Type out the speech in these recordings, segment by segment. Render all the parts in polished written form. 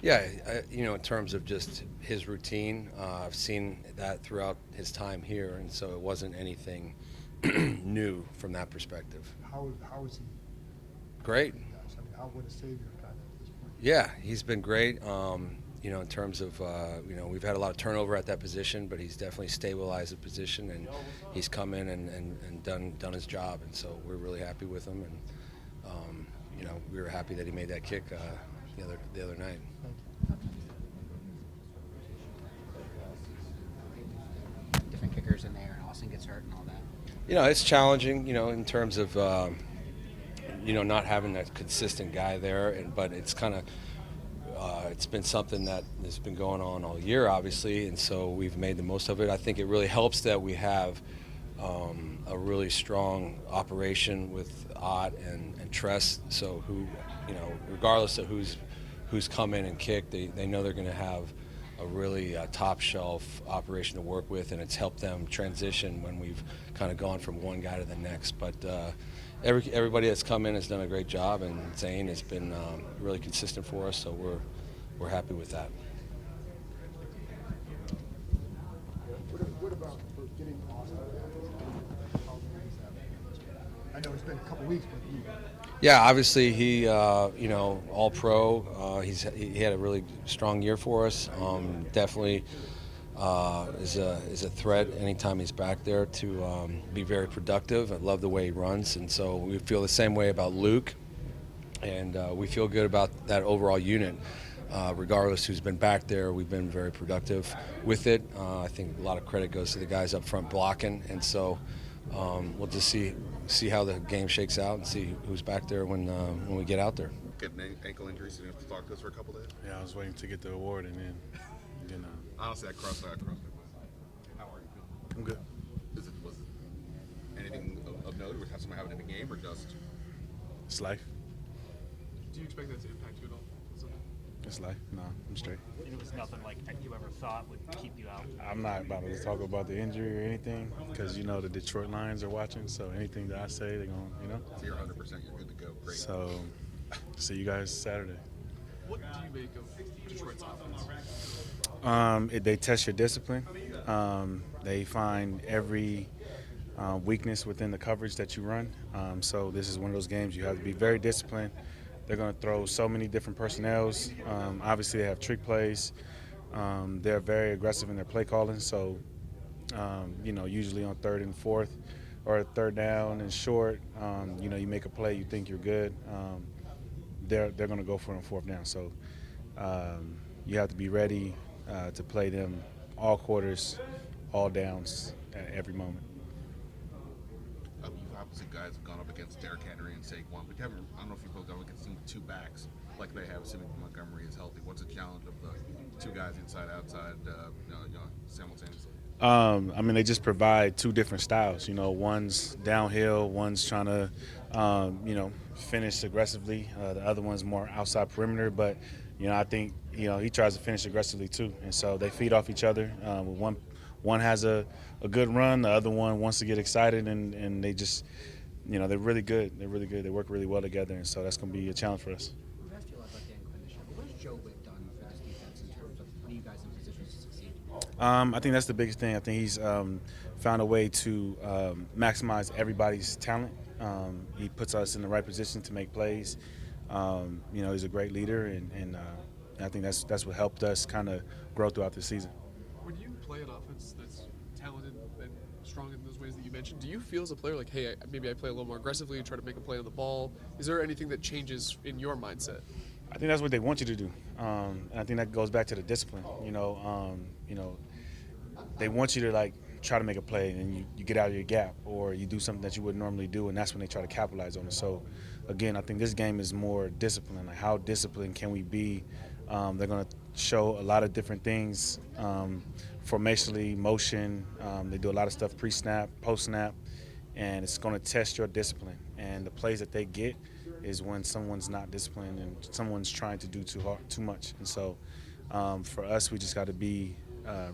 Yeah, in terms of just his routine, I've seen that throughout his time here, and so it wasn't anything new from that perspective. How is he Great. for you guys? I mean, how would a savior kind of at this point? Yeah, he's been great. In terms of, we've had a lot of turnover at that position, but he's definitely stabilized the position, and he's come in and done his job, and so we're really happy with him, and we were happy that he made that kick the other night. Thank you. Different kickers in there, and Austin gets hurt and all that. It's challenging, in terms of, not having that consistent guy there, but it's kind of it's been something that has been going on all year, obviously, and so we've made the most of it. I think it really helps that we have a really strong operation with Ott and Tress, so regardless of who's come in and kicked, they know they're going to have a really top shelf operation to work with, and it's helped them transition when we've kind of gone from one guy to the next. But everybody that's come in has done a great job, and Zane has been really consistent for us, so we're happy with that. What about for getting Austin back? How long is that? I know it's been a couple weeks, but Yeah, obviously he, all pro. He had a really strong year for us. Definitely is a threat anytime he's back there to be very productive. I love the way he runs, and so we feel the same way about Luke, and we feel good about that overall unit. Regardless who's been back there, we've been very productive with it. I think a lot of credit goes to the guys up front blocking, and so we'll just see how the game shakes out and see who's back there when we get out there. Getting ankle injuries, you didn't have to talk to us for a couple days. Yeah, I was waiting to get the award, and then, you know, Honestly, I crossed that. How are you feeling? I'm good. Was it anything of note, or have something happen in the game, or just? It's life. Do you expect that to impact you at all? It's life. No, I'm straight. And it was nothing like you ever thought would keep you out. I'm not about to talk about the injury or anything because the Detroit Lions are watching. So anything that I say, they're going, So you're 100%. You're good to go. Great. So see you guys Saturday. What do you make of Detroit's offense? They test your discipline. They find every weakness within the coverage that you run. So this is one of those games you have to be very disciplined. They're going to throw so many different personnels. Obviously, they have trick plays. They're very aggressive in their play calling. So, usually on third and fourth or third down and short, you make a play, you think you're good. They're going to go for it on fourth down. So you have to be ready to play them all quarters, all downs at every moment. You obviously guys have gone up against Derrick Henry and Saquon, but you haven't. I don't know if you've both gone against them with two backs like they have, assuming Montgomery is healthy. What's the challenge of the two guys inside outside simultaneously? They just provide two different styles. One's downhill, one's trying to, finish aggressively. The other one's more outside perimeter, but I think he tries to finish aggressively too, and so they feed off each other. One has a good run, the other one wants to get excited, and they just, they're really good. They're really good. They work really well together, and so that's going to be a challenge for us. We've asked you a lot about Dan Quinn this year, but what has Joe Wick done for this defense in terms of putting you guys in positions to succeed? I think that's the biggest thing. I think he's found a way to maximize everybody's talent. He puts us in the right position to make plays. He's a great leader, and I think that's what helped us kind of grow throughout the season. When you play an offense that's talented and strong in those ways that you mentioned, do you feel as a player like, hey, maybe I play a little more aggressively and try to make a play on the ball? Is there anything that changes in your mindset? I think that's what they want you to do. And I think that goes back to the discipline. They want you to try to make a play, and you get out of your gap, or you do something that you wouldn't normally do, and that's when they try to capitalize on it. So, again, I think this game is more discipline. Like, how disciplined can we be? They're going to show a lot of different things, formationally, motion. They do a lot of stuff pre-snap, post-snap, and it's going to test your discipline. And the plays that they get is when someone's not disciplined and someone's trying to do too much. And so, for us, we just got to be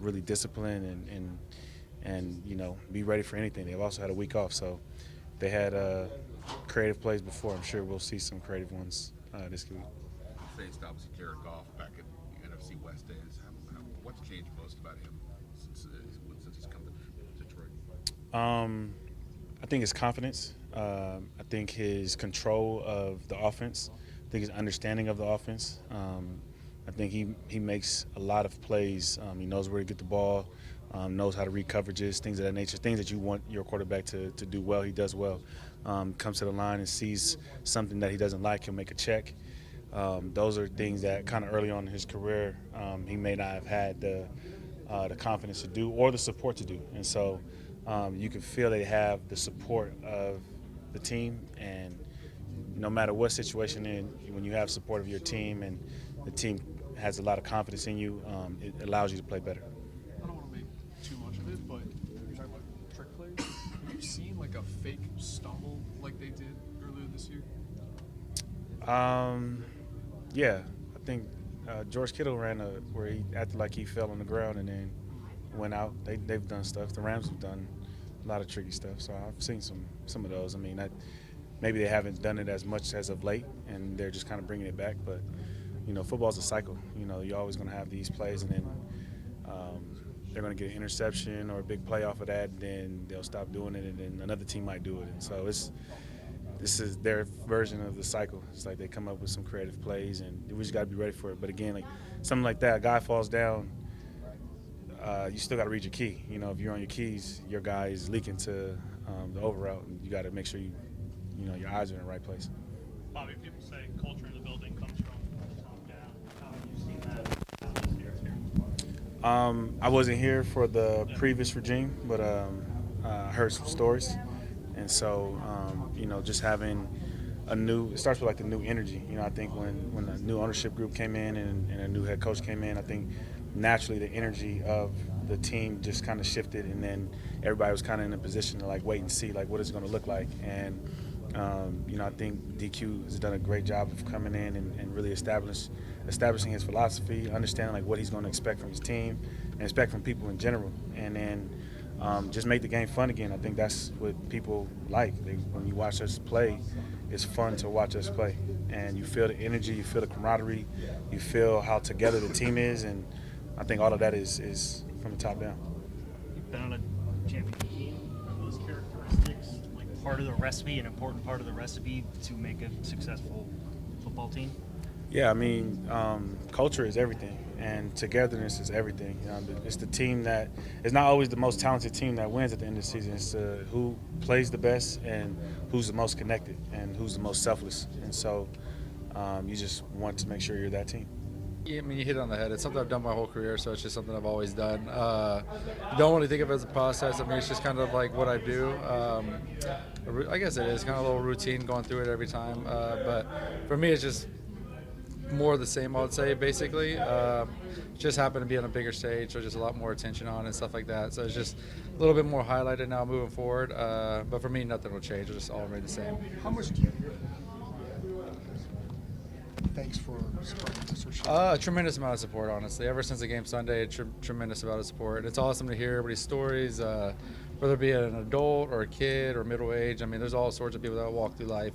really disciplined and be ready for anything. They've also had a week off, so they had creative plays before. I'm sure we'll see some creative ones this week. You faced obviously Jared Goff back West days. What's changed most about him since he's come to Detroit? I think his confidence. I think his control of the offense. I think his understanding of the offense. I think he makes a lot of plays. He knows where to get the ball, knows how to read coverages, things of that nature, things that you want your quarterback to do well. He does well. Comes to the line and sees something that he doesn't like, he'll make a check. Those are things that kind of early on in his career he may not have had the confidence to do or the support to do. And so you can feel they have the support of the team, and no matter what situation when you have support of your team and the team has a lot of confidence in you, it allows you to play better. I don't want to make too much of it, but you're talking about trick plays. Have you seen like a fake stumble like they did earlier this year? Yeah, I think George Kittle ran where he acted like he fell on the ground and then went out. They've done stuff. The Rams have done a lot of tricky stuff. So I've seen some of those. I mean, maybe they haven't done it as much as of late, and they're just kind of bringing it back. But football's a cycle. You're always going to have these plays, and then they're going to get an interception or a big play off of that, and then they'll stop doing it, and then another team might do it. And so this is their version of the cycle. It's like they come up with some creative plays, and we just got to be ready for it. But again, like something like that, a guy falls down, you still got to read your key. If you're on your keys, your guy is leaking to the over route, and you got to make sure your eyes are in the right place. Bobby, people say culture in the building comes from the top down. How have you seen that this year? I wasn't here for the previous regime, but I heard some stories. And so, just having it starts with like the new energy. I think when a new ownership group came in and a new head coach came in, I think naturally the energy of the team just kind of shifted, and then everybody was kind of in a position to like wait and see like what it's going to look like. And I think DQ has done a great job of coming in and really establishing his philosophy, understanding like what he's going to expect from his team and expect from people in general, and then just make the game fun again. I think that's what people like. When you watch us play, it's fun to watch us play, and you feel the energy, you feel the camaraderie, you feel how together the team is, and I think all of that is from the top down. You've been on a championship team. Are those characteristics like part of the recipe, an important part of the recipe to make a successful football team? Yeah, I mean, culture is everything, and togetherness is everything. It's the team that it's not always the most talented team that wins at the end of the season. It's who plays the best and who's the most connected and who's the most selfless. And so you just want to make sure you're that team. Yeah, I mean, you hit it on the head. It's something I've done my whole career, so it's just something I've always done. Don't really think of it as a process. I mean, it's just kind of like what I do. I guess it is kind of a little routine going through it every time. But for me, it's just more of the same, I would say, basically. Just happened to be on a bigger stage, so just a lot more attention on and stuff like that. So it's just a little bit more highlighted now moving forward. But for me, nothing will change. It'll just all remain the same. How much do you hear? Thanks for supporting this or shit. A tremendous amount of support, honestly. Ever since the game Sunday, a tremendous amount of support. It's awesome to hear everybody's stories, whether it be an adult or a kid or middle age. I mean, there's all sorts of people that walk through life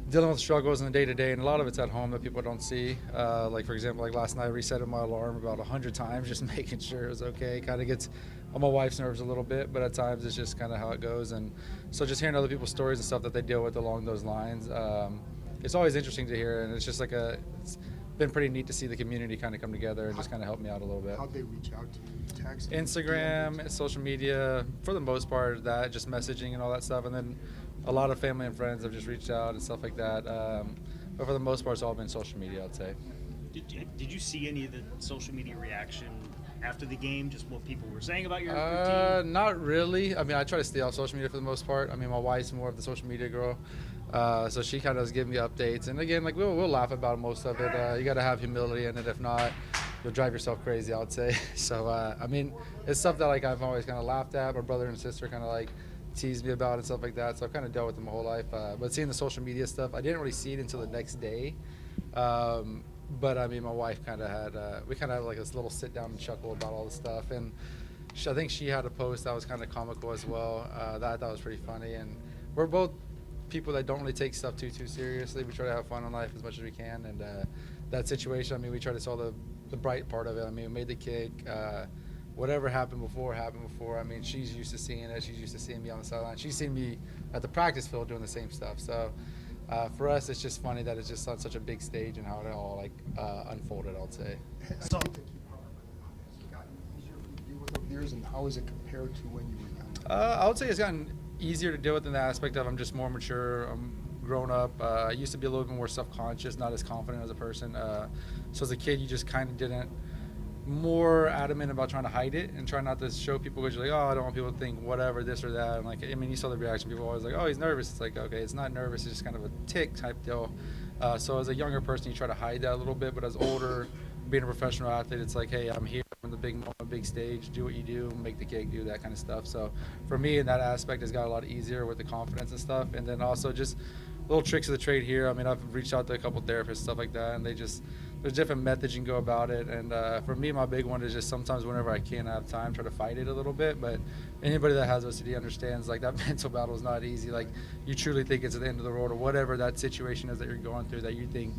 dealing with struggles in the day-to-day, and a lot of it's at home that people don't see. Like, for example, like last night, I resetted my alarm about 100 times just making sure it was okay. Kind of gets on my wife's nerves a little bit, but at times it's just kind of how it goes. And so just hearing other people's stories and stuff that they deal with along those lines, it's always interesting to hear, and it's just like it's been pretty neat to see the community kind of come together and just kind of help me out a little bit. How'd they reach out to you? Text? Instagram, social media, for the most part, that just messaging and all that stuff, and then a lot of family and friends have just reached out and stuff like that. But for the most part, it's all been social media, I'd say. Did you see any of the social media reaction after the game, just what people were saying about your team? Not really. I mean, I try to stay off social media for the most part. I mean, my wife's more of the social media girl. So she kind of does give me updates. And again, like we'll laugh about most of it. You got to have humility in it. If not, you'll drive yourself crazy, I would say. So, I mean, it's stuff that like I've always kind of laughed at. My brother and sister kind of like teased me about and stuff like that. So I've kind of dealt with it my whole life. But seeing the social media stuff, I didn't really see it until the next day. But I mean, my wife kind of had, we kind of had like this little sit down and chuckle about all the stuff. And I think she had a post that was kind of comical as well. That I thought was pretty funny. And we're both people that don't really take stuff too seriously. We try to have fun in life as much as we can, and that situation, I mean, we try to saw the bright part of it. I mean, we made the kick. Whatever happened before. I mean, she's used to seeing it. She's used to seeing me on the sideline. She's seen me at the practice field doing the same stuff. So for us, it's just funny that it's just on such a big stage and how it all like unfolded, I'll say. So, has it gotten easier to deal with over the years, and how is it compared to when you were young? I would say it's gotten easier to deal with in the aspect of I'm just more mature. I'm grown up. I used to be a little bit more self-conscious, not as confident as a person. So as a kid, you just kind of didn't more adamant about trying to hide it and try not to show people because you're like, oh, I don't want people to think whatever, this or that. And like, I mean, you saw the reaction. People always like, oh, he's nervous. It's like, okay, it's not nervous. It's just kind of a tick type deal. So as a younger person, you try to hide that a little bit. But as older, being a professional athlete, it's like, hey, I'm here on the big moment, big stage. Do what you do, make the cake, do that kind of stuff. So for me, in that aspect, it's got a lot easier with the confidence and stuff. And then also just little tricks of the trade here. I mean, I've reached out to a couple therapists, stuff like that, and there's different methods you can go about it. And for me, my big one is just sometimes whenever I can have time, try to fight it a little bit. But anybody that has OCD understands, like, that mental battle is not easy. Like, you truly think it's at the end of the road or whatever that situation is that you're going through, that you think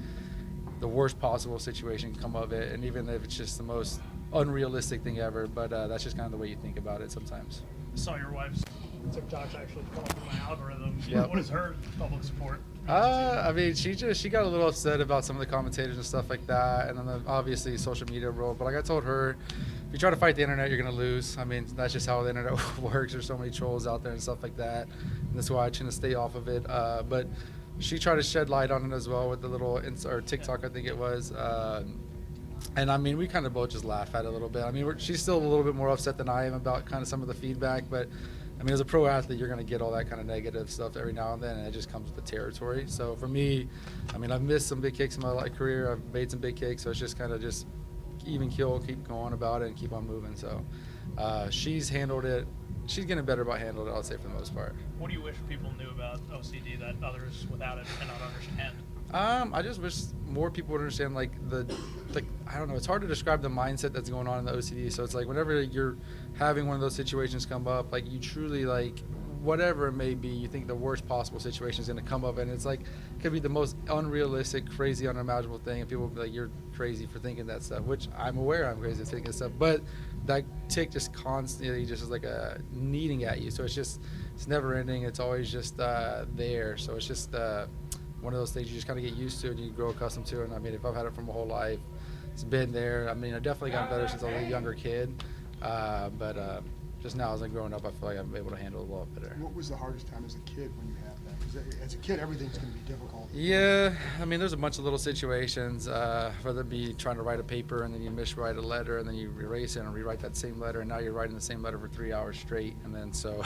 the worst possible situation can come of it. And even if it's just the most unrealistic thing ever, but that's just kind of the way you think about it sometimes. Saw your wife's TikToks actually come up in my algorithm. Yep. What is her public support? I mean, she got a little upset about some of the commentators and stuff like that, and then obviously social media role. But like I told her, if you try to fight the internet, you're gonna lose. I mean, that's just how the internet works. There's so many trolls out there and stuff like that, and that's why I try to stay off of it. But she tried to shed light on it as well with the little or TikTok, I think it was. And I mean, we kind of both just laugh at it a little bit. I mean, she's still a little bit more upset than I am about kind of some of the feedback, but I mean, as a pro athlete, you're going to get all that kind of negative stuff every now and then, and it just comes with the territory. So for me, I mean, I've missed some big kicks in my career. I've made some big kicks, so it's just kind of just even kill, keep going about it, and keep on moving. So she's handled it. She's getting better about handling it, I'll say, for the most part. What do you wish people knew about OCD that others without it cannot understand? I just wish more people would understand, like, I don't know, it's hard to describe the mindset that's going on in the OCD. So it's like whenever you're having one of those situations come up, like, you truly, like, whatever it may be, you think the worst possible situation is going to come up, and it's like, it could be the most unrealistic, crazy, unimaginable thing, and people will be like, you're crazy for thinking that stuff, which I'm aware I'm crazy for thinking stuff, but that tick just constantly just is like a kneading at you. So it's never ending. It's always just there. So it's just one of those things you just kind of get used to and you grow accustomed to. And I mean, if I've had it for my whole life, it's been there. I mean, I've definitely gotten better since I was a younger kid. But just now as I'm growing up, I feel like I'm able to handle it a lot better. What was the hardest time as a kid when you had that? Because as a kid, everything's going to be difficult. Yeah, I mean, there's a bunch of little situations, whether it be trying to write a paper and then you miswrite a letter and then you erase it and rewrite that same letter, and now you're writing the same letter for 3 hours straight, and then so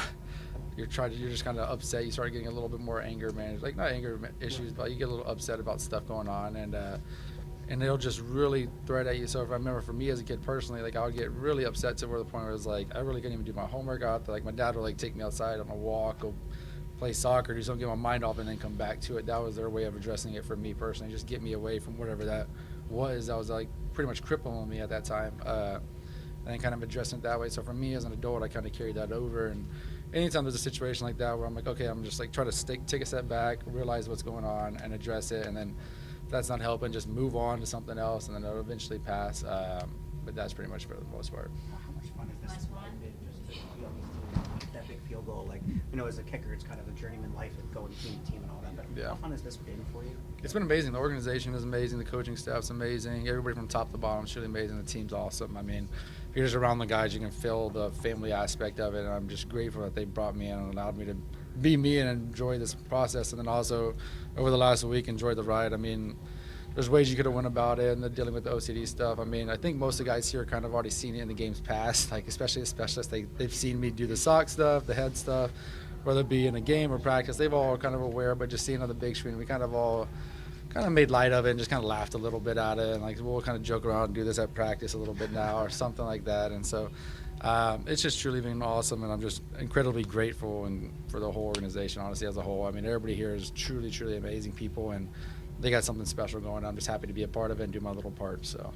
you're just kind of upset. You start getting a little bit more anger managed, like not anger issues, but you get a little upset about stuff going on, and it'll just really thread at you. So if I remember, for me as a kid personally, like, I would get really upset to where the point where it was like I really couldn't even do my homework out. Like, my dad would like take me outside on a walk, go play soccer, do something, get my mind off, and then come back to it. That was their way of addressing it for me personally, just get me away from whatever that was. That was like pretty much crippling me at that time, and then kind of addressing it that way. So for me as an adult, I kind of carried that over, and anytime there's a situation like that where I'm like, okay, I'm just like try to take a step back, realize what's going on, and address it, and then if that's not helping, just move on to something else, and then it'll eventually pass. But that's pretty much for the most part. How much fun is this just to be on this team, get that big field goal? Like, you know, as a kicker, it's kind of a journeyman life of going team to team and all that. But Yeah. how fun has this been for you? It's been amazing. The organization is amazing. The coaching staff's amazing. Everybody from top to bottom is really amazing. The team's awesome. I mean, if you're just around the guys, you can feel the family aspect of it. And I'm just grateful that they brought me in and allowed me to be me and enjoy this process. And then also, over the last week, enjoy the ride. I mean, there's ways you could have went about it, and then dealing with the OCD stuff. I mean, I think most of the guys here kind of already seen it in the games past, like especially the specialists. They've seen me do the sock stuff, the head stuff, whether it be in a game or practice. They've all kind of aware, but just seeing on the big screen, we kind of all kind of made light of it and just kind of laughed a little bit at it. And like, we'll kind of joke around and do this at practice a little bit now or something like that. And so it's just truly been awesome, and I'm just incredibly grateful and for the whole organization, honestly, as a whole. I mean, everybody here is truly, truly amazing people, and they got something special going on. I'm just happy to be a part of it and do my little part. So.